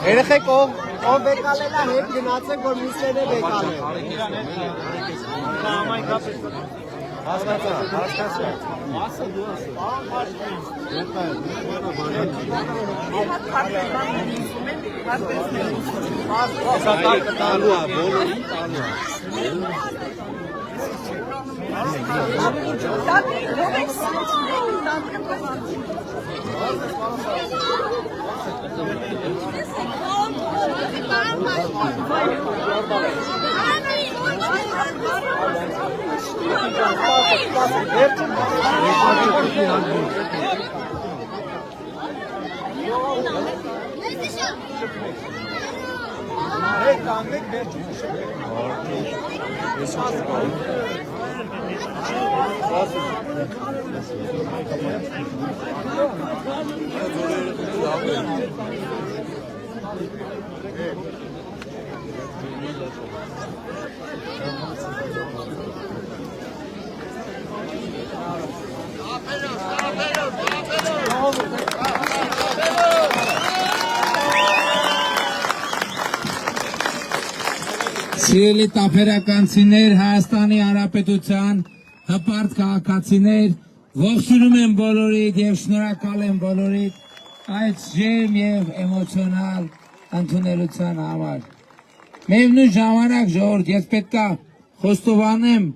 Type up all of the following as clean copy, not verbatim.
Երեխեք ով բեկալելա հետ գնացեք, որ միսները բեկալել։ Սիրելի տափերականցիներ, Հայաստանի Հանրապետության հպարտ քաղաքացիներ, ողջունում եմ բոլորիդ եւ շնորհակալ եմ բոլորիդ այդ ջերմ եւ էմոցիոնալ ընդունելության համար։ Միևնույն ժամանակ ժողովուրդ, ես պետքա խոստովանեմ,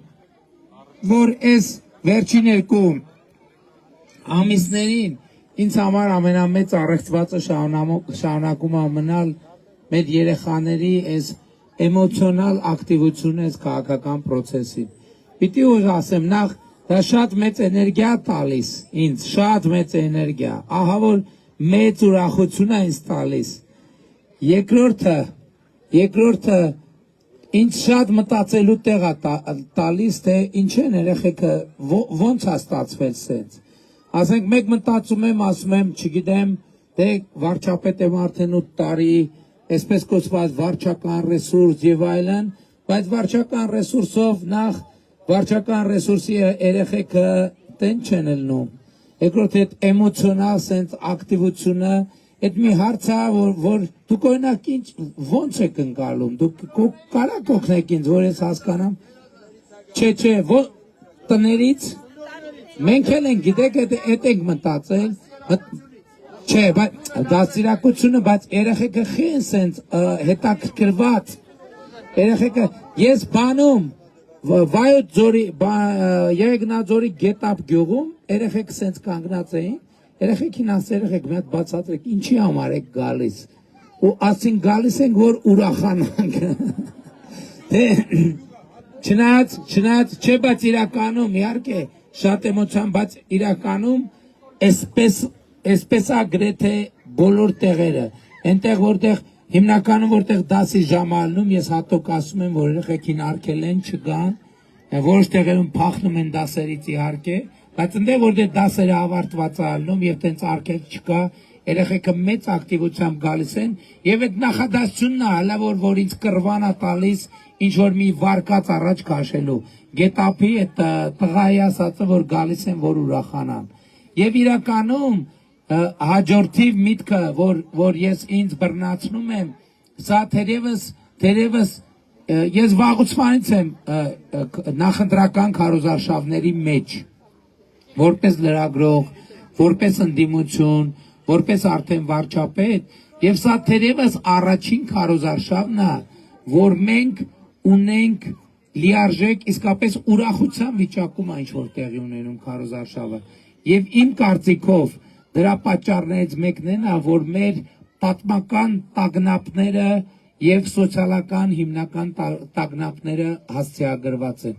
որ այս վերջին երկու ամիսներին ինձ համար ամենամեծ առեղծվածը շարունակում է մնալ մեր երեխաների այս էմոցիոնալ ակտիվությունը այս քաղաքական process-ին։ Պիտի ուղղ ասեմ, նախ դա շատ մեծ էներգիա տալիս ինձ, շատ մեծ էներգիա, ահա որ մեծ ուրախություն է ինձ տալիս։ Երկրորդը ինձ շատ մտածելու տեղ է տալիս, թե ինչ են երեխեքը ոնց է ստացվել սենց։ Ասենք մեկ մտածում եմ, ասում եմ, չգիտեմ, դե վարչապետ եմ արդեն 8 տարի, այսպես կոչված վարչական ռեսուրս եւ այլն, բայց վարչական ռեսուրսով նախ վարչական ռեսուրսի երեխեքը տեն չեն ելնում։ Երկրորդ այդ էմոցիոնալ սենց ակտիվությունը, այդ մի հարց է, որ դուք օրինակ ոնց եք ընկալում, դուք կարաք օգնեք ինձ, որ ես հասկանամ։ Չէ, տներից մենք էլ ենք, գիտեք, այդ ենք մտածել, չէ, դաստիարակությունը, բայց երեխեքը խին սենց հետաքրքրված, երեխեքը, ես բանում, վայոց ձորի, Երեգնաձորի գետապ գյուղում, երեխեքը սենց կանգնած էին, երեխեքին ասել, երեխեք մի հատ բացատրեք, ինչի համար եք գալիս, ու ասին գալիս ենք, որ ուրախանանք, չնայած, չէ, բայց իրականում, իհարկե, շատ էմոցիան, բայց իրականում, Այսպես գրեթե բոլոր տեղերը, այնտեղ որտեղ հիմնականում որտեղ դասի ժամ ալնում, ես հատուկ ասում եմ, որ երեխեքին արգել են չգան, որոշ տեղերում փախնում են դասերից իհարկե, բայց այնտեղ որտեղ դասերը ավարտված ալնում եւ տենց արգել չկա, երեխեքը մեծ ակտիվությամբ գալիս են եւ այդ նախադասությունն է, հələ որ ինձ կռվան է տալիս ինչ որ մի վարկած առաջ քաշելու, գետափի այդ տղայի ասածը, որ գալիս են, որ ուրախանան։ Եվ իրականում հաջորդիվ միտքը, որ ես ինձ բռնացնում եմ, սա թերևս ես վաղուց եմ նախընտրական քարոզարշավների մեջ, որպես լրագրող, որպես ընդդիմություն, որպես արդեն վարչապետ, եւ սա թերևս առաջին քարոզարշավն է, որ մենք ունենք լիարժեք իսկապես ուրախության վիճակում այն ինչ որ տեղի ունենում քարոզարշավը եւ իմ կարծիքով դրա պատճառներից մեկն է նա որ մեր պատմական տագնապները եւ սոցիալական հիմնական տագնապները հասցեագրված են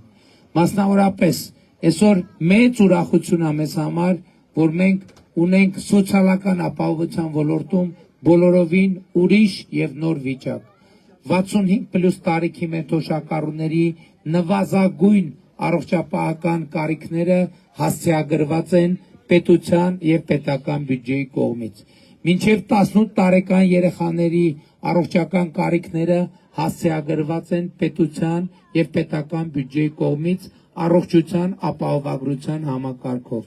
մասնավորապես այսօր մեծ ուրախություն է մեզ համար որ մենք ունենք սոցիալական ապահովության ոլորտում բոլորովին ուրիշ եւ նոր վիճակ 65+ տարիքի մեր թոշակառուների նվազագույն առողջապահական կարիքները հասցեագրված են պետության եւ պետական բյուջեի կողմից մինչեւ 18 տարեկան երեխաների առողջական կարիքները հասցեագրված են պետության եւ պետական բյուջեի կողմից առողջության ապահովագրության համակարգով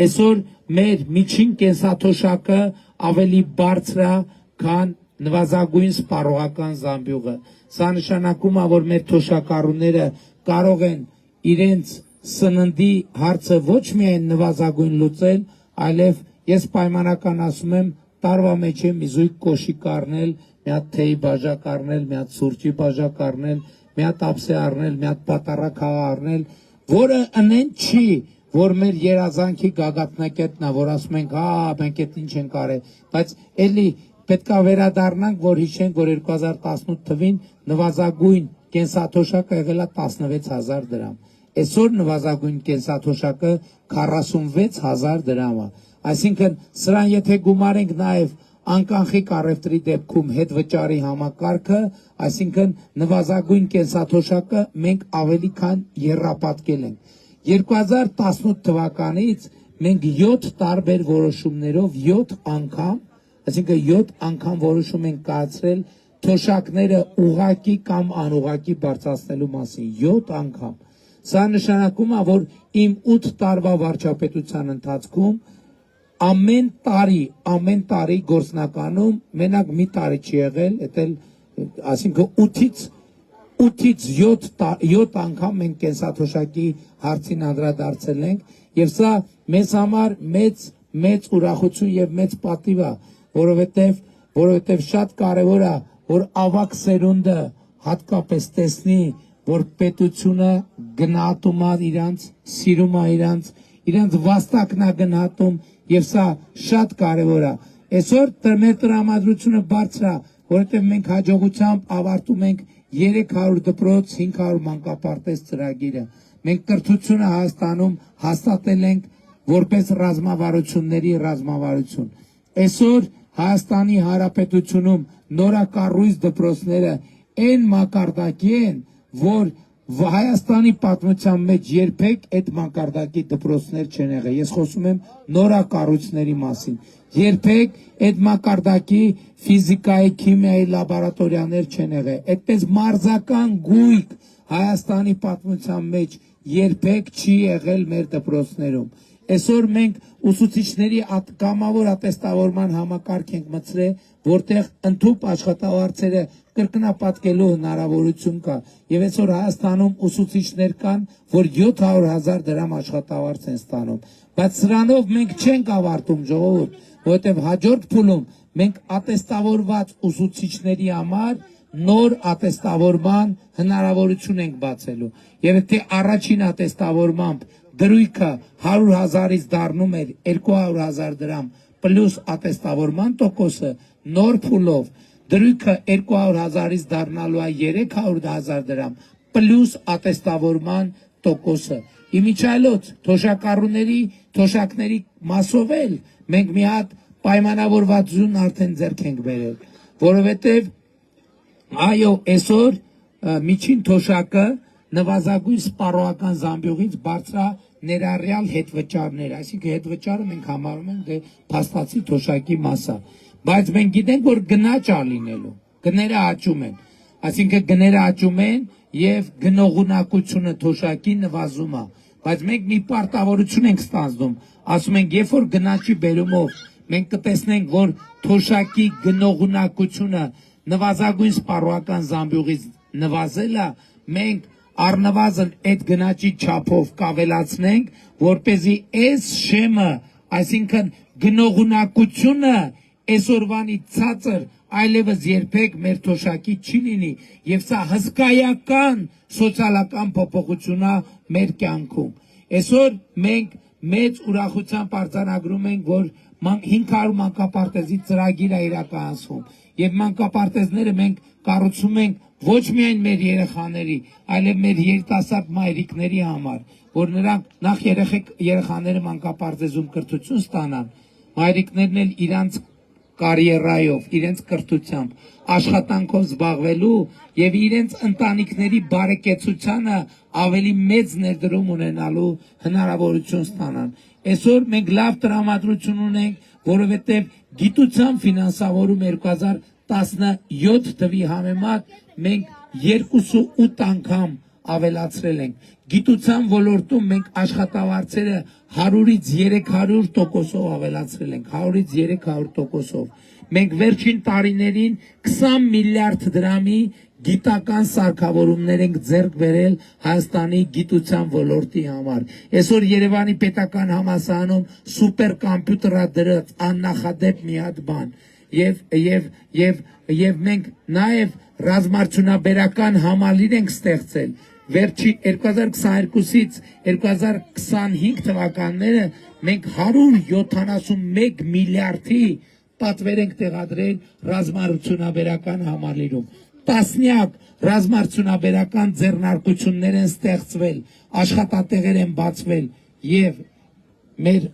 այսօր մեր միջին կենսաթոշակը ավելի բարձր է քան նվազագույն սպառողական զամբյուղը սա նշանակում է որ մեր թոշակառուները կարող են իրենց սննդի հարցը ոչ միայն նվազագույն լուծել այլև ես պայմանական ասում եմ տարվա մեջ մի զույգ կոշիկ առնել մի հատ թեյի բաժակ առնել մի հատ սուրճի բաժակ առնել մի հատ ափսե առնել մի հատ պատարակ առնել որը ընեն չի որ մեր երազանքի գագաթնակետն է որ ասում ենք հա մենք այդ ինչ ենք արել բայց էլի պետքա վերադառնանք որ հիշենք որ 2018 թվին նվազագույն կենսաթոշակը եղել է 16000 դրամ այսօր նվազագույն կենսաթոշակը 46000 դրամ է այսինքն սրան եթե գումարենք նաև անկանխիկ առևտրի դեպքում հետվճարի համակարգը այսինքն նվազագույն կենսաթոշակը մենք ավելի քան եռապատկել ենք 2018 թվականից մենք 7 տարբեր որոշումներով 7 անգամ այսինքն 7 անգամ որոշում ենք կայացրել թոշակները ուղակի կամ անուղակի բարձրացնելու մասին 7 անգամ սա նշանակում է որ իմ 8 տարվա վարչապետության ընթացքում ամեն տարի գործնականում մենակ մի տարի չի եղել դա այսինքն 8-ից 7 անգամ մենք կենսաթոշակի հարցին անդրադարձել ենք եւ սա մեզ համար մեծ ուրախություն եւ մեծ պատիվ է որովհետեւ շատ կարեւոր է որ ավակ սերունդը հատկապես տեսնի որ պետությունը գնահատում է իրանց սիրում է իրանց վաստակն է գնահատում եւ սա շատ կարեւոր է այսօր մեր տրամադրությունը բարձր է որովհետեւ մենք հաջողությամբ ավարտում ենք 300 դպրոց 500 մանկապարտեզ ծրագիրը մենք կրթությունը Հայաստանում հաստատել ենք որպես ռազմավարությունների ռազմավարություն այսօր Հայաստանի Հանրապետությունում նորակառույց դպրոցները այն մակարդակի են որ Հայաստանի պատմության մեջ երբեք այդ մակարդակի դպրոցներ չեն եղել ես խոսում եմ նորակառույցների մասին երբեք այդ մակարդակի ֆիզիկայի քիմիայի լաբորատորիաներ չեն եղել այդպես մարզական գույք Հայաստանի պատմության մեջ երբեք չի եղել մեր դպրոցներում այսօր մենք ուսուցիչների կամավոր ատեստավորման համակարգ ենք մտցրել որտեղ ընդհանուր աշխատավարձերը կրկնապատկելու հնարավորություն կա եւ այսօր Հայաստանում ուսուցիչներ կան որ 700,000 դրամ աշխատավարձ են ստանում բայց սրանով մենք չենք ավարտում ժողովուրդ որովհետեւ հաջորդ փուլում մենք ատեստավորված ուսուցիչների համար նոր ատեստավորման հնարավորություն ենք բացելու եւ եթե առաջին ատեստավորմամբ դրույքը 100,000-ից դառնում էր 200,000 դրամ պլյուս ատեստավորման տոկոսը նոր փուլով դրույքը 200,000-ից դառնալու է 300,000 դրամ պլյուս ատեստավորման տոկոսը իմիջիայլոց թոշակառուների թոշակների մասով էլ մենք մի հատ պայմանավորվածություն արդեն ձեռք ենք բերել որովհետեւ այո այսօր միջին թոշակը նվազագույն սպառողական զամբյուղից բարձր ներառյալ հետվճարներ այսինքն հետվճարը մենք համարում ենք դե փաստացի թոշակի մասը բայց մենք գիտենք որ գնաճ է լինելու գները աճում են այսինքն գները աճում են եւ գնողունակությունը թոշակի նվազում է բայց մենք մի պարտավորություն ենք ստանձնում ասում ենք երբ որ գնաճի բերումով մենք կտեսնենք որ թոշակի գնողունակությունը նվազագույն սպառողական զամբյուղից նվազել է մենք առնվազն այդ գնաճի չափով կավելացնենք որպեսզի այս շեմը այսինքն գնողունակությունը այսօրվանի ցածր այլևս երբեք մեր թոշակի չի լինի եւ սա հսկայական սոցիալական փոփոխությունա մեր կյանքում։ Այսօր մենք մեծ ուրախությամբ արձանագրում ենք, որ 500 մանկապարտեզի ծրագիր է իրականացվում եւ մանկապարտեզները մենք կառուցում ենք ոչ միայն մեր երեխաների, այլև մեր երիտասարդ մայրիկների համար, որ նրանք նախ երեխաները մանկապարտեզում կրթություն ստանան, մայրիկներն էլ իրանց կարիերայով, իրենց կրթությամբ, աշխատանքով զբաղվելու եւ իրենց ընտանիքների բարեկեցությանը ավելի մեծ ներդրում ունենալու հնարավորություն ստանան։ Այսօր մենք լավ տրամադրություն ունենք, որովհետեւ գիտության ֆինանսավորում 2017 թվի համեմատ մենք 2.8 անգամ ավելացրել ենք։ Գիտության ոլորտում մենք աշխատավարձերը 100-ից 300% ավելացրել ենք, 100-ից 300%։ Մենք վերջին տարիներին 20 միլիարդ դրամի գիտական սարքավորումներ ենք ձեռք բերել Հայաստանի գիտության ոլորտի համար։ Այսօր Երևանի պետական համալսարանում սուպերկոմպյուտերա դրած աննախադեպ մի հատ բան։ Եվ մենք նաև ռազմարդյունաբերական համալիր ենք ստեղծել։ Վերջի 2022-ից 2025 թվականները մենք 171 միլիարդի պատվեր ենք տեղադրել ռազմարդյունաբերական համալիրում։ Տասնյակ ռազմարդյունաբերական ձեռնարկություններ են ստեղծվել, աշխատատեղեր են բացվել եւ մեր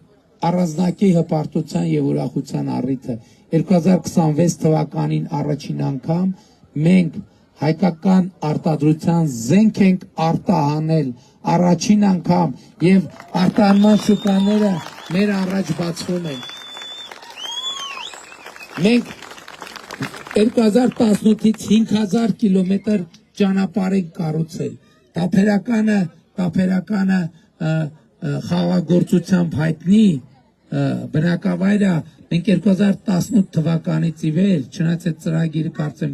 առանձնակի հպարտության եւ ուրախության առիթը 2026 թվականին առաջին անգամ մենք հայկական արտադրության զենք ենք արտահանել առաջին անգամ եւ արտահանման շուկաները մեր առաջ բացվում են։ Մենք 2018-ից 5000 կիլոմետր ճանապարհ ենք կառուցել։ Տափերականը խաղաղագործությամբ հայտնի բնակավայրը մենք 2018 թվականից ի վեր, չնայած այդ ծրագիրը կարծեմ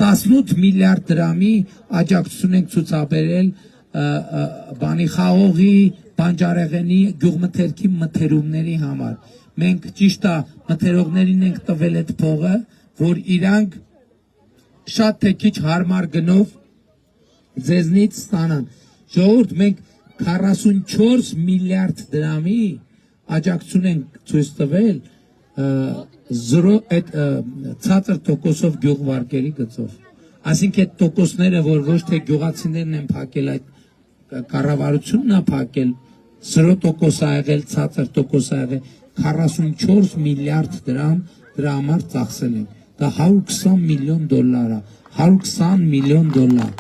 18 միլիարդ դրամի աջակցություն ենք ցուցաբերել բանի խաղողի, բանջարեղենի, գյուղմթերքի մթերումների համար։ Մենք ճիշտ է մթերողներին ենք տվել այդ փողը, որ իրանք շատ թե քիչ հարմար գնով ձեզնից ստանան։ Ժողովուրդ, մենք 44 միլիարդ դրամի աջակցություն ենք ցույց տվել ցածր տոկոսով գյուղվարկերի գծով։ Այսինքն այդ տոկոսները, որ ոչ թե գյուղացիներն են փակել, այդ կառավարությունն է փակել, 0% ա եղել, ցածր տոկոս ա եղել, 44 միլիարդ դրամ դրա համար ծախսել ենք։ Դա 120 միլիոն դոլար է, 120 միլիոն դոլար։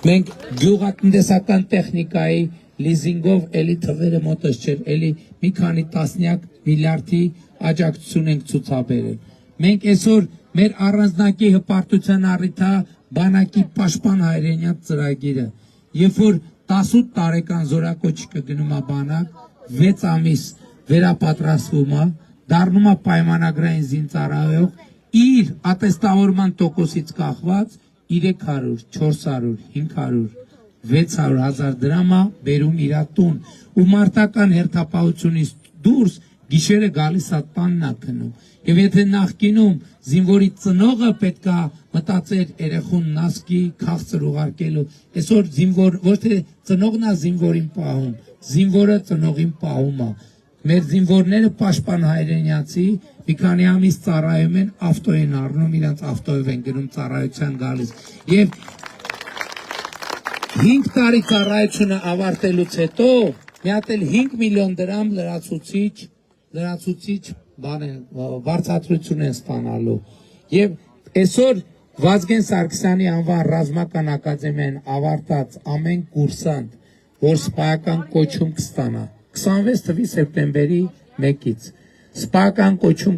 Մենք գյուղատնտեսական տեխնիկայի լիզինգով էլի թվերը մոտս չէ, էլի մի քանի տասնյակ միլիարդի աջակցություն ենք ցուցաբերել։ Մենք այսօր մեր առանձնակի հպարտության առիթա բանակի պաշտպան հայրենյաց ծրագիրը, երբ որ 18 տարեկան զորակոչիկը գնում է բանակ, 6 ամիս վերապատրաստվում է, դառնում է պայմանագրային զինծառայող, իր ատեստավորման տոկոսից կախված 300, 400, 500, 600 հազար դրամա բերում իր տուն ու մարտական հերթապահությունից դուրս գիշերը գալիս է տանն է քնում։ Եվ եթե նախկինում զինվորի ծնողը պետքա մտածեր երեխուն նասկի քաղցր ուղարկելու, այսօր զինվոր ոչ թե ծնողն է զինվորին պահում, զինվորը ծնողին պահում է։ Մեր զինվորները պաշտպան հայրենյացի մի քանի ամիս ծառայում են, ավտո են առնում, իրանց ավտոյով են գնում ծառայության գալիս։ Եվ 5 տարի ծառայությունը ավարտելուց հետո մի հատ էլ 5 միլիոն դրամ լրացուցիչ վարձատրություն են ստանալու։ Եվ այսօր Վազգեն Սարգսյանի անվան ռազմական ակադեմիան ավարտած ամեն կուրսանտ, որ սպայական կոչում կստանա 26 թվականի սեպտեմբերի 1-ից սպայական կոչում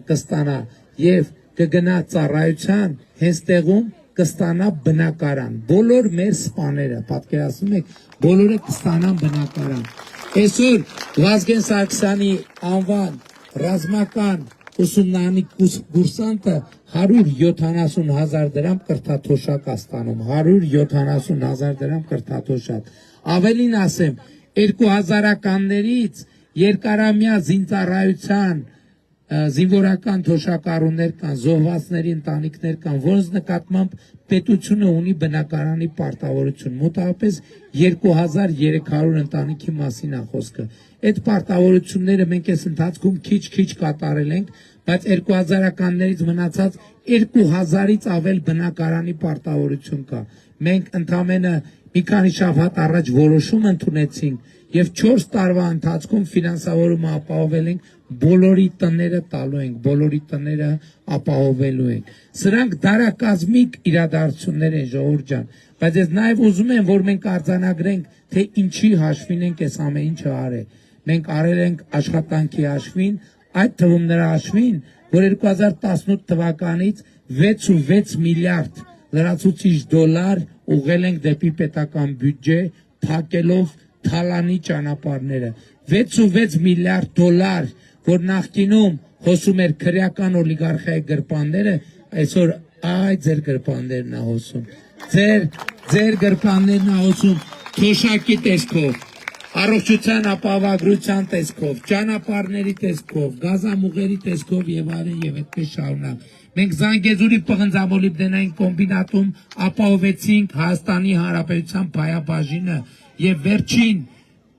կստանա եւ կգնա ծառայության, հենց տեղում կստանա բնակարան։ Բոլոր մեր սպաները, պատկերացնում եք, բոլորը կստանան բնակարան։ Այսօր Վազգեն Սարգսյանի անվան ռազմական ուսումնարանի կուրսանտը 170,000 դրամ կրթաթոշակ է ստանում, 170,000 դրամ կրթաթոշակ։ Ավելին ասեմ, 2000-ականներից երկարամյա զինծառայության զինվորական թոշակառուներ կան, զոհվածների ընտանիքներ կան, որոնց նկատմամբ պետությունը ունի բնակարանի պարտավորություն, մոտավորապես 2300 ընտանիքի մասին է խոսքը։ Այդ պարտավորությունները մենք այս ընթացքում քիչ կատարել ենք, բայց 2000-ականներից մնացած 2000-ից ավել բնակարանի պարտավորություն կա։ Մենք ընդամենը մի քանի շաբաթ առաջ որոշում ընդունեցինք եւ 4 տարվա ընթացքում ֆինանսավորումը ապահովել ենք, բոլորի տները տալու ենք, բոլորի տները ապահովելու ենք։ Սրանք դարակազմիկ իրադարձություններ են, ժողովուրդ ջան, բայց ես նաեւ ուզում եմ, որ մենք արձանագրենք, թե ինչի հաշվին ենք այս ամեն ինչը արել։ Մենք արել ենք աշխատանքի հաշվին, այդ թվում նրա հաշվին, որ 2018 թվականից 6.6 միլիարդ լրացուցիչ դոլար ուղղել ենք դեպի պետական բյուջե, փակելով թալանի ճանապարհները, 6.6 միլիարդ դոլար, որ նախկինում հոսում էր քրեական օլիգարխիայի գրպանները, այսօր այ ձեր գրպաններն է հոսում, ձեր գրպաններն է հոսում թոշակի տեսքով, առողջության ապահովագրության տեսքով, ճանապարհների տեսքով, գազամուղերի տեսքով եւ այլն եւ այդպես շարունակ։ Մենք Զանգեզուրի պղնձամոլիբդենային կոմբինատում ապահովեցինք Հայաստանի Հանրապետության փայաբաժինը եւ վերջին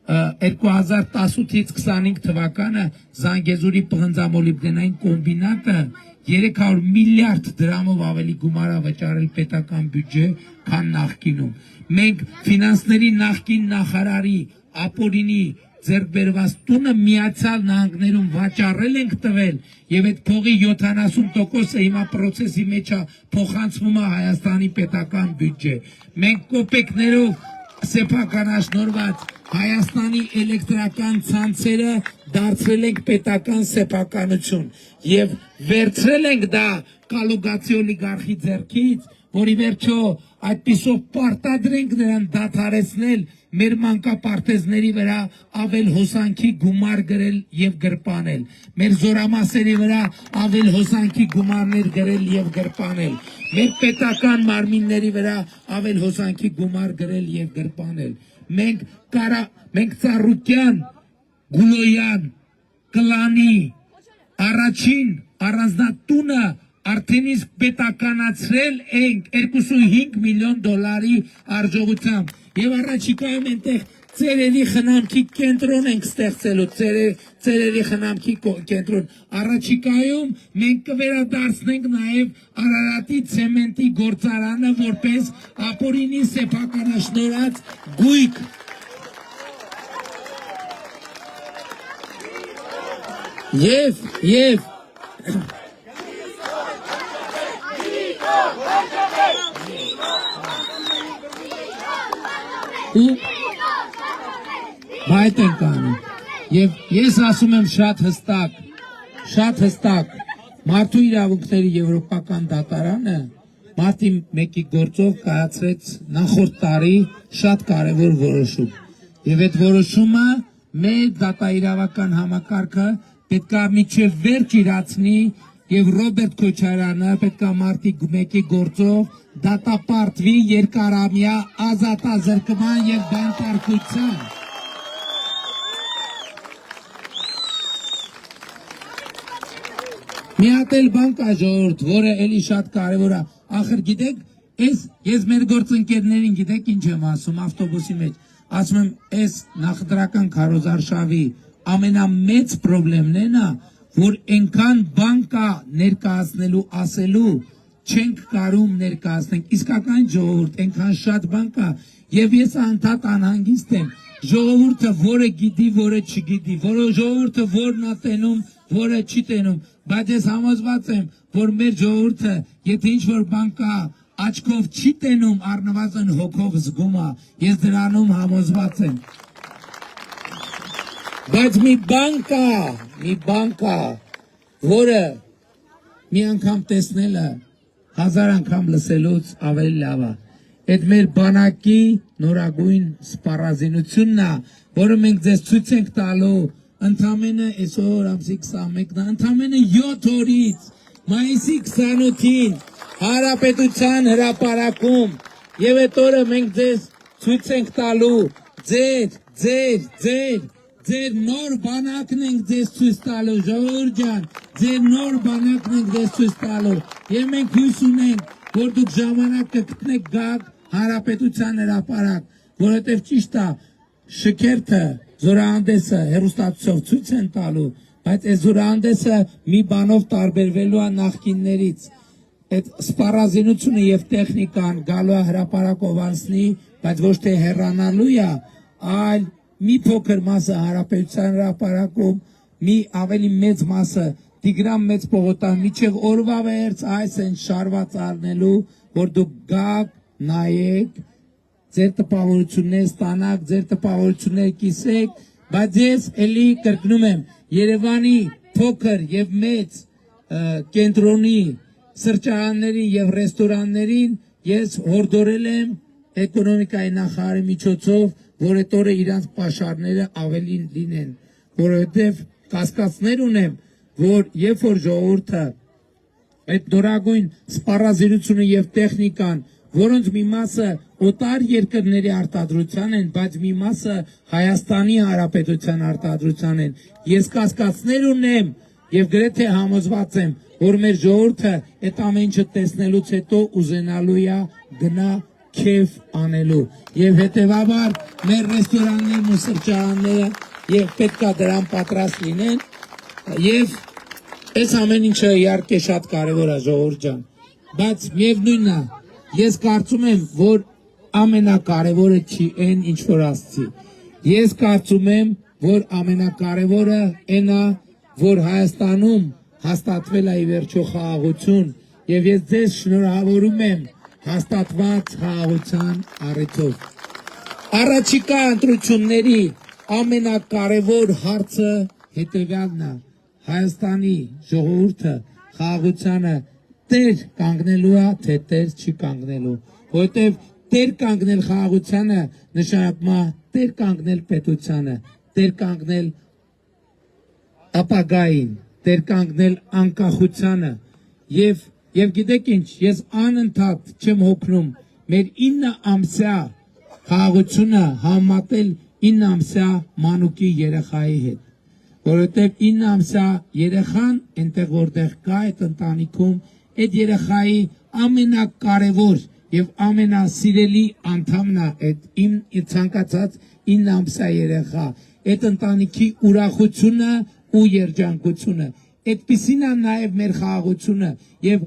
2018-ից 25 թվականը Զանգեզուրի պղնձամոլիբդենային կոմբինատը 300 միլիարդ դրամով ավելի գումար է վճարել պետական բյուջե, քան նախկինում։ Մենք ֆինանսների նախկին նախարարի Ապորինի ձեռք բերված տունը Միացյալ Նահանգներում վաճառել ենք տվել եւ այդ փողի 70%-ը հիմա process-ի մեջ է փոխանցվում է Հայաստանի պետական բյուջե։ Մենք կոպեկներով սեփականաշնորհված Հայաստանի էլեկտրական ցանցերը դարձրել ենք պետական սեփականություն եւ վերցրել ենք դա կալուգացի օլիգարխի ձեռքից, որի վերջո այդպիսով պարտադրենք նրան դադարեցնել մեր մանկապարտեզների վրա ավել հոսանքի գումար գրել եւ գրպանել, մեր զորամասերի վրա ավել հոսանքի գումարներ գրել եւ գրպանել, մեր պետական մարմինների վրա ավել հոսանքի գումար գրել եւ գրպանել։ Մենք Ծառուկյան, Գուլոյան, Կլանի առաջին առանձնատունը արդեն իսկ պետականացրել ենք 2.5 միլիոն դոլարի արժողությամբ եւ առաջիկայում այնտեղ ծերերի խնամքի կենտրոն ենք ստեղծելու, ծերերի խնամքի կենտրոն։ Առաջիկայում մենք կվերադարձնենք նաեւ Արարատի ցեմենտի գործարանը որպես Ապորինի սեփականաշնորհած գույք։ Եվ Բայց ենք անում եւ ես ասում եմ շատ հստակ մարդու իրավունքների եվրոպական դատարանը մարտի 1-ի գործով կայացրեց նախորդ տարի շատ կարևոր որոշում եւ այդ որոշումը մեր դատաիրավական համակարգը պետք է միջև վերջ իրացնի եւ Ռոբերտ Քոչարյանը պետք է մարտի 1-ի գործով դատապարտվի երկարամյա ազատազրկման եւ բանտարկության։ Մի հատ էլ բան կա ժողովուրդ, որը էլի շատ կարևոր է։ Ախր գիտեք, ես մեր գործընկերներին գիտեք ինչ եմ ասում ավտոբուսի մեջ։ Ասում եմ, այս նախընտրական քարոզարշավի ամենամեծ խնդիրն է նա, որ այնքան բան կա ներկայացնելու ասելու չենք կարում ներկայացնենք, իսկական ժողովուրդ, այնքան շատ բան կա եւ ես անդադ անհանգիստ եմ, ժողովուրդը որը գիտի, որը չգիտի, ժողովուրդը որն է տենում, որը չի տենում, բայց ես համոզված եմ, որ մեր ժողովուրդը, եթե ինչ-որ բան կա, աչքով չի տենում, առնվազն հոգով զգում է, ես դրանում համոզված եմ։ Բայց մի բան կա, որը մի անգամ տեսնելը 1000 անգամ լսելուց ավելի լավ է։ Այդ մեր բանակի նորագույն սպառազինությունն է, որը մենք ձեզ ցույց ենք տալու ընդամենը այսօր ամսի 21-ն, ընդամենը 7 օրից մայիսի 28-ին Հանրապետության հրապարակում եւ այդ օրը մենք ձեզ ցույց ենք տալու ձեր նոր բանակն ենք ձեզ ցույց տալու, ժողովուրդ ջան, ձեր նոր բանակն ենք ձեզ ցույց տալու։ Եվ մենք հույս ունենք, որ դուք ժամանակ կգտնեք գաք հանրապետության հրապարակ, որովհետև ճիշտ է, շքերթը, զորահանդեսը հերոստատուսով ցույց են տալու, բայց այս զորահանդեսը մի բանով տարբերվելու է նախկիններից։ Այդ սպառազինությունը եւ տեխնիկան գալու է հրապարակով անցնի, բայց ոչ թե հեռանալու է, այլ մի փոքր մասը հանրապետության հրապարակում, մի ավելի մեծ մասը Տիգրան Մեծ Պողոտան միջև օրվա վերջ այս են շարված առնելու, որ դուք գաք, նայեք, ձեր տպավորություններ ստանաք, ձեր տպավորություններ կիսեք, բայց ես էլի կրկնում եմ, Երևանի փոքր եւ մեծ կենտրոնի սրճարաններին եւ ռեստորաններին ես հորդորել եմ էկոնոմիկայի նախարարի միջոցով, որ այդ օրը իրանց պաշարները ավելի լինեն, որովհետեւ կասկածներ ունեմ, որ երբ որ ժողովուրդը այդ նորագույն սպառազինությունը եւ տեխնիկան, որոնց մի մասը օտար երկրների արտադրության են, բայց մի մասը Հայաստանի Հանրապետության արտադրության են, ես կասկածներ ունեմ եւ գրեթե համոզված եմ, որ մեր ժողովուրդը այդ ամեն ինչը տեսնելուց հետո ուզենալու է գնա քեֆ անելու եւ հետեւաբար մեր ռեստորաններն ու սրճարանները եւ պետքա դրան պատրաստ լինեն եւ այս ամեն ինչը իհարկե շատ կարեւոր է ժողովուրդ ջան, բայց միևնույնն է, ես կարծում եմ, որ ամենակարևորը չի այն ինչ որ ասցի, ես կարծում եմ, որ ամենակարևորը այն է, որ Հայաստանում հաստատվել է ի վերջո խաղաղություն եւ ես ձեզ շնորհավորում եմ հաստատված խաղաղության առիթով։ Առաջիկա ընտրությունների ամենակարևոր հարցը հետևյալն է, Հայաստանի ժողովուրդը խաղաղությանը տեր կանգնելու է, թե տեր չի կանգնելու, որովհետև տեր կանգնել խաղաղությանը նշանակում է տեր կանգնել պետությանը, տեր կանգնել ապագային, տեր կանգնել անկախությանը եւ գիտեք ինչ, ես անընդհատ չեմ հոգնում մեր 9 ամսյա խաղաղությունը համատել 9 ամսյա մանուկի երեխայի հետ, որովհետեւ 9 ամսյա երեխան այնտեղ որտեղ կա այդ ընտանիքում, այդ երեխայի ամենակարևոր եւ ամենասիրելի անդամն է այդ իմ ցանկացած 9 ամսյա երեխա, այդ ընտանիքի ուրախությունը ու երջանկությունը, այդպիսին է նաեւ մեր խաղաղությունը եւ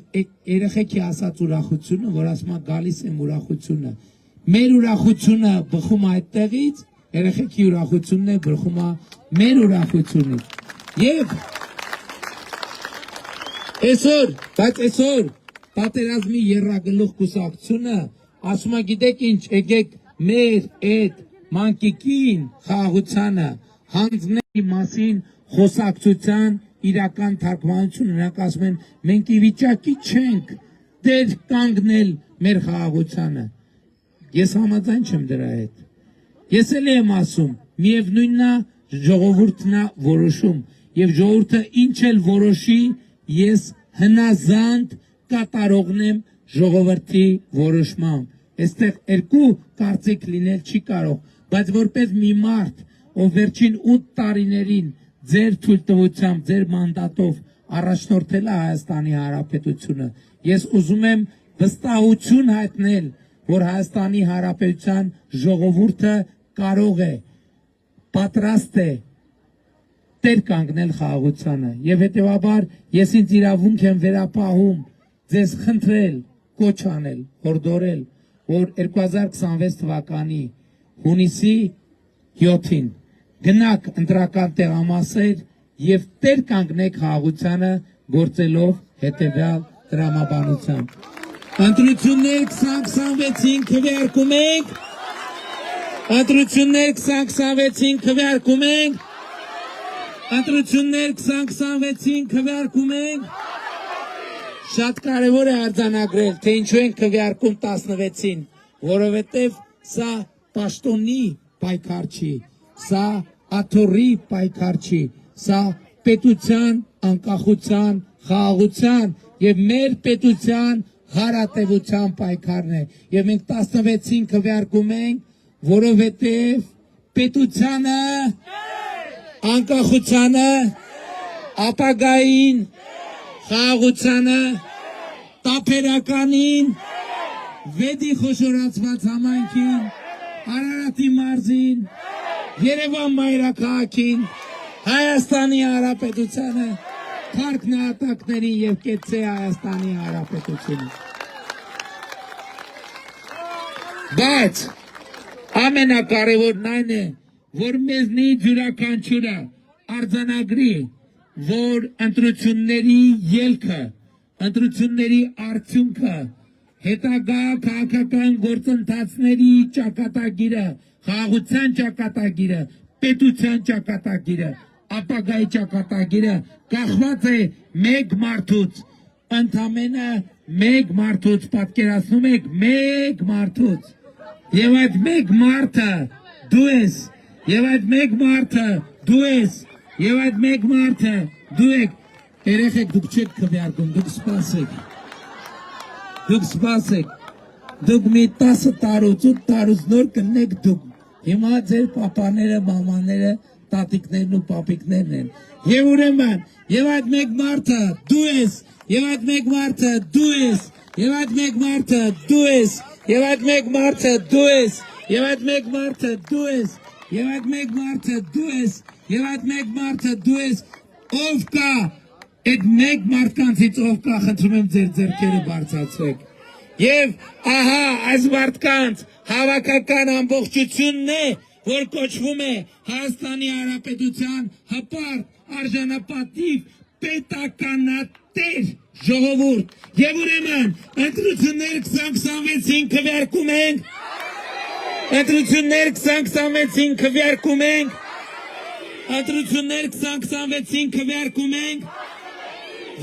երեխեքի ասած ուրախությունը, որ ասում է գալիս եմ ուրախությունը, մեր ուրախությունը բխում է այդտեղից, երեխեքի ուրախությունն է բխում է մեր ուրախությունից եւ այսօր պատերազմի եռագլուխ կուսակցությունը ասում է գիտեք ինչ, եկեք մեր այդ մանկիկին խաղաղությանը հանձնի մասին խոսակցության իրական թարգմանություն, նրանք ասում են մենք ի վիճակի չենք դեր կանգնել մեր խաղաղությանը, ես համաձայն չեմ դրա հետ, ես էլ եմ ասում, միևնույնն է ժողովուրդն է որոշում եւ ժողովուրդը ինչ էլ որոշի, ես հնազանդ կատարողն եմ ժողովրդի որոշմամբ, այստեղ երկու կարծիք լինել չի կարող, բայց որպես մի մարդ, ով վերջին 8 տարիներին ձեր թույլտվությամբ, ձեր մանդատով առաջնորդել է Հայաստանի Հանրապետությունը, ես ուզում եմ վստահություն հայտնել, որ Հայաստանի Հանրապետության ժողովուրդը կարող է, պատրաստ է տեր կանգնել խաղաղությանը եւ հետեւաբար ես ինձ իրավունք եմ վերապահում ձեզ խնդրել, կոչ անել, հորդորել, որ 2026 թվականի հունիսի 7-ին գնաք ընտրական տեղամասեր եւ տեր կանգնեք խաղաղությանը գործելով հետեւյալ դրամաբանությամբ։ Ընտրություններ 2026-ին քվեարկում ենք, ընտրություններ 2026-ին քվեարկում ենք, ընտրություններ 2026-ին քվեարկում ենք, շատ կարևոր է արձանագրել, թե ինչու են քվեարկում 16-ին, որովհետև սա պաշտոնի պայքար չի, սա աթոռի պայքար չի, սա պետության, անկախության, խաղաղության եւ մեր պետության հարատեվության պայքարն է, եւ մենք 16-ին քվեարկում ենք, որովհետև պետությանը անկախությանը, ապագային, խաղաղությանը, տափերականին, վեդի խոշորացված համայնքին, Արարատի մարզին, Երևան մայրաքաղաքին, Հայաստանի Հանրապետությանը, Փառք նահատակներին եւ կեցցե Հայաստանի Հանրապետությունը։ Բայց ամենակարևորն այն է, որ մեզնից յուրաքանչյուրը արձանագրի, որ ընտրությունների ելքը, ընտրությունների արդյունքը, հետագա քաղաքական գործընթացների ճակատագիրը, խաղաղության ճակատագիրը, պետության ճակատագիրը, ապագայի ճակատագիրը կախված է մեկ մարդուց, ընդամենը մեկ մարդուց, պատկերացնում եք մեկ մարդուց, եւ այդ մեկ մարդը դու ես, եւ այդ մեկ մարդը դու ես, եւ այդ մեկ մարդը դու եք, երեխեք դուք չեք քվեարկում, դուք սպասեք, դուք մի 10 տարուց, 8 տարուց նոր կնեք դուք, հիմա ձեր պապաները, մամաները, տատիկներն ու պապիկներն են, եւ ուրեմն, եւ այդ մեկ մարդը դու ես, եւ այդ մեկ մարդը դու ես, եւ այդ մեկ մարդը դու ես, եւ այդ մեկ մարդը դու ես, եւ այդ մեկ մարդը դու ես, եւ այդ մեկ մարդը դու ես, եւ այդ մեկ մարդը դու ես, ով կա, այդ մեկ մարդկանցից ով կա, խնդրում եմ ձեր ձեռքերը բարձրացրեք, եւ ահա այս մարդկանց հավաքական ամբողջությունն է, որ կոչվում է Հայաստանի Հանրապետության հպարտ, արժանապատիվ, պետականատեր ժողովուրդ, եւ ուրեմն ընտրություններ 2026-ին քվեարկում ենք, ընտրություններ 2026-ին քվեարկում ենք, ընտրություններ 2026-ին քվեարկում ենք,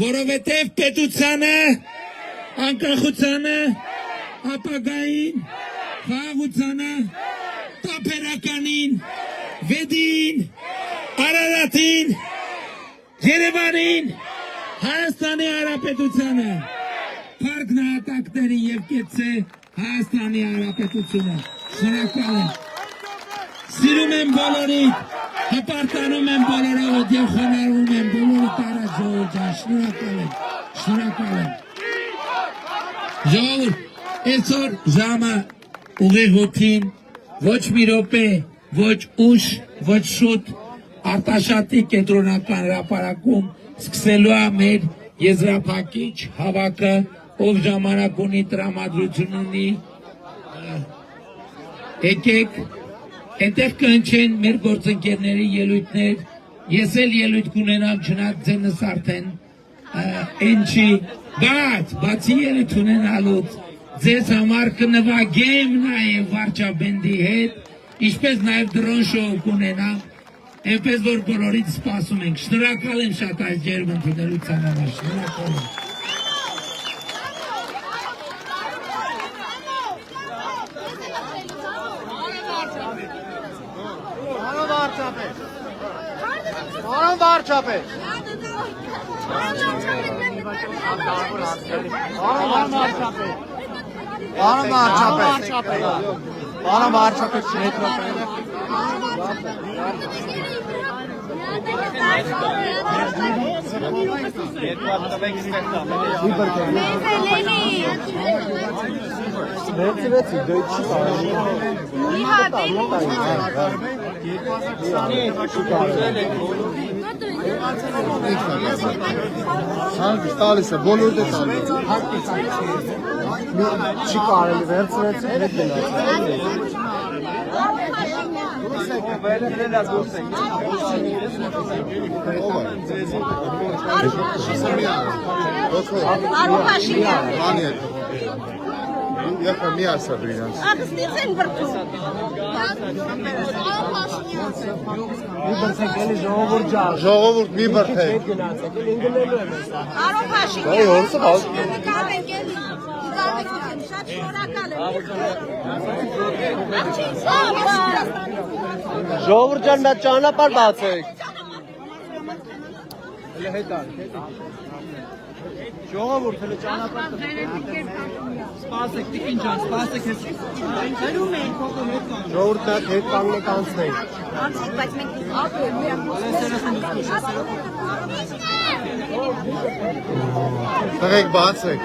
որովհետև պետությանը, անկախությանը, ապագային, խաղաղությանը, տափերականին, վեդին, Արարատին, Երևանին, Հայաստանի Հանրապետությանը, Փառք նահատակներին եւ կեցցե Հայաստանի Հանրապետությունը։ Շնորհակալ եմ։ Սիրում եմ բոլորիդ, հպարտանում եմ բոլորովդ եւ խոնարհվում եմ բոլորիդ առաջ ժողովուրդ ջան, շնորհակալ եմ, շնորհակալ եմ։ Ժողովուրդ, այսօր ժամը ուղիղ 8-ին, ոչ մի րոպե, ոչ ուշ, ոչ շուտ, Արտաշատի կենտրոնական հրապարակում սկսելու է մեր եզրափակիչ հավաքը, ով ժամանակ ունի, տրամադրություն ունի, եկեք, այնտեղ կհնչեն մեր գործընկերների ելույթներ, ես էլ ելույթ կունենամ, չնայած ձենս արդեն այն չի, բայց բացի ելույթ ունենալուց ձեզ համար կնվագեմ նաև վարչաբենդի հետ, ինչպես նաև դրոն շոու կունենամ, այնպես որ բոլորից սպասում ենք, շնորհակալ եմ շատ այս ջերմ ընդունելության համար, շնորհակալ եմ։ Պարոն վարչապետ։ Պարոն վարչապետ, տալիս է, բոլորդ է տալիս։ Չի կարելի վերցրեցի, հետ գնաց։ Եղա մի ասա դու իրանց։ Ադստիցեն բրդում։ Մի բրդեք էլի ժողովուրդ ջան։ Ժողովուրդ մի բրդեք։ Ինգնելու եմ ես։ Արոն Փաշինյան։ Այ որսը բալ։ Շնորհակալ ենք էլի։ Շատ շնորհակալ եմ։ Ժողովուրդ ջան, մի ճանապարհ բացեք։ Հələ հետ ար, հետ ար։ Ժողովուրդ հələ ճանապարհ Սպասեք, տիկին ջան, սպասեք ես։ Դերում էին փոքր հետ կան։ Ժողովուրդն հետ կանգնեք անցնենք։ Անցեք, բայց մենք ապրում ենք։ Տղեկ բացեք։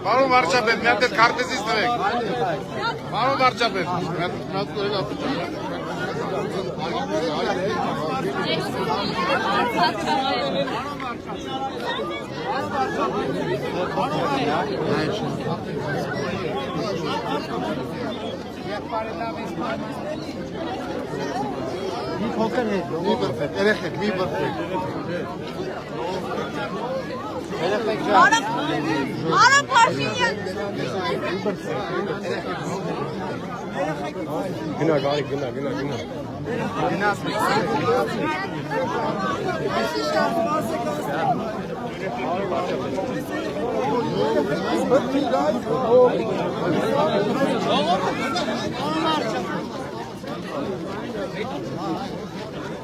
Պարոն վարչապետ, մի հատ այդ քարտեզից տվեք։ Պարոն վարչապետ, Մի փոքր հետ, մի բրբեք, երեխեք, մի բրբեք։ երեխեք ջան։ Արա Փաշինյան։ Գնա, գարիկ, գնա։ Գնաս։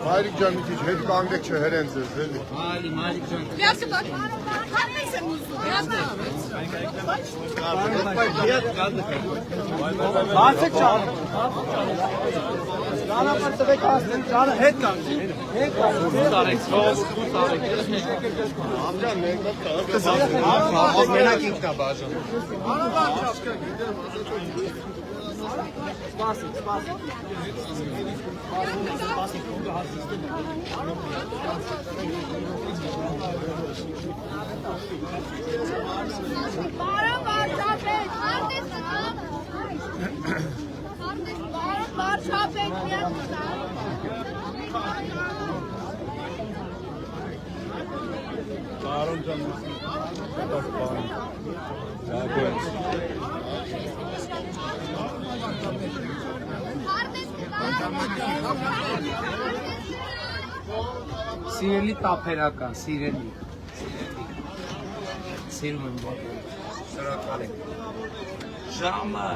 Մայրիկ ջան, մի քիչ հետ կանգնեք չէ հերեն ձեզ, էլի։ Միացը բակ։ Հատես եմ ուզում։ Բացեք ջան։ Ճանապարհ տվեք հասնեն, ճանը հետ կանգնեք։ Հետ կանգնեք։ Ամջան, մենակ ինքն է բաժան։ Սպասեք։ Բարը վարչապետ, հանդես բարը վարչապետ, Պարոն ջան, Սիրելի տափերական, սիրելի։ Սիրում եմ բոլոր։ Շնորհակալ եմ։ Ժամը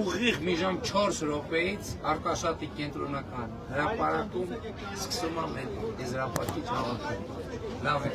ուղիղ մի ժամ 4 րոպեից Արտաշատի կենտրոնական հրապարակում սկսում եմ եզրափակիչ հաղորդում։ Լավ է։